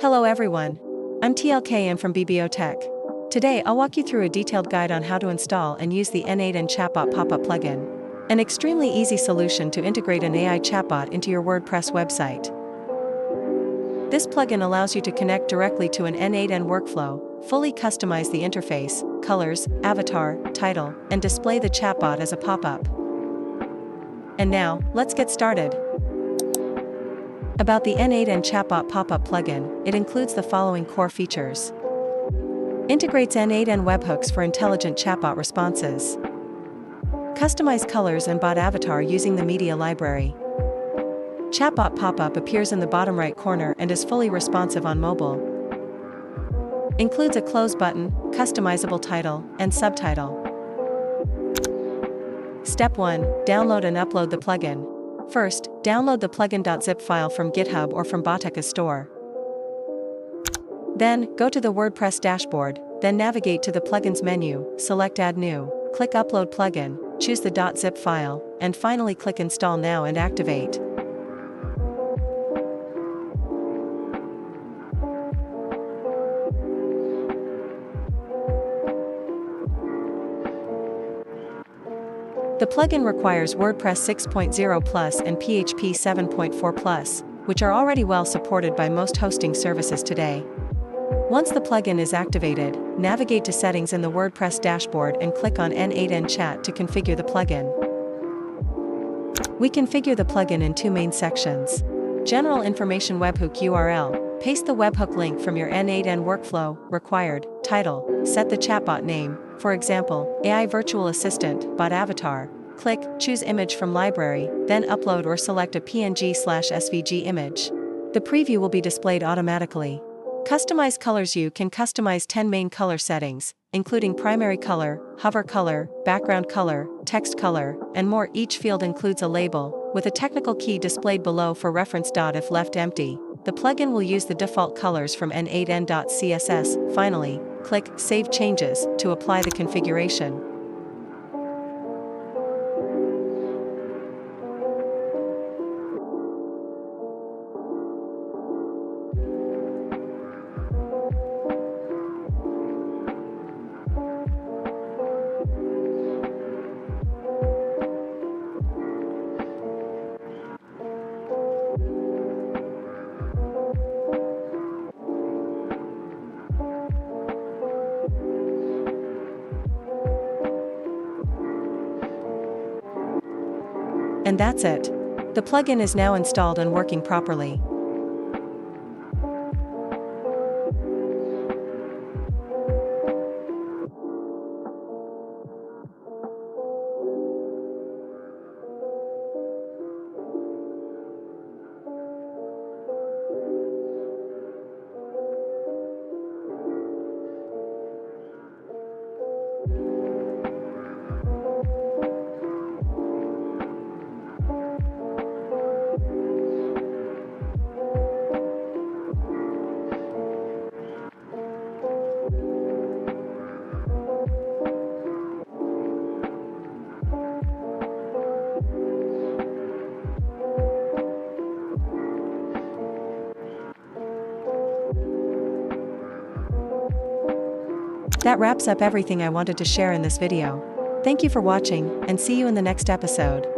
Hello everyone. I'm TLKM from Bibliotech. Today I'll walk you through a detailed guide on how to install and use the N8N Chatbot Popup Plugin. An extremely easy solution to integrate an AI chatbot into your WordPress website. This plugin allows you to connect directly to an N8N workflow, fully customize the interface, colors, avatar, title, and display the chatbot as a pop-up. And now, let's get started. About the N8N Chatbot Popup Plugin, it includes the following core features. Integrates N8N webhooks for intelligent chatbot responses. Customize colors and bot avatar using the media library. Chatbot Popup appears in the bottom right corner and is fully responsive on mobile. Includes a close button, customizable title, and subtitle. Step 1. Download and upload the plugin. First, download the plugin.zip file from GitHub or from Boteca's store. Then, go to the WordPress dashboard, then navigate to the Plugins menu, select Add New, click Upload Plugin, choose the .zip file, and finally click Install Now and activate. The plugin requires WordPress 6.0 Plus and PHP 7.4 Plus, which are already well supported by most hosting services today. Once the plugin is activated, navigate to Settings in the WordPress dashboard and click on N8N Chat to configure the plugin. We configure the plugin in two main sections. General Information Webhook URL. Paste the webhook link from your N8N workflow. Required title. Set the chatbot name, for example, AI Virtual Assistant, bot avatar. Click Choose Image from Library, then upload or select a PNG/SVG image. The preview will be displayed automatically. Customize colors. You can customize 10 main color settings, including primary color, hover color, background color, text color, and more. Each field includes a label, with a technical key displayed below for reference. If left empty, the plugin will use the default colors from N8N.CSS. Finally, click Save Changes to apply the configuration. And that's it. The plugin is now installed and working properly. That wraps up everything I wanted to share in this video. Thank you for watching, and see you in the next episode.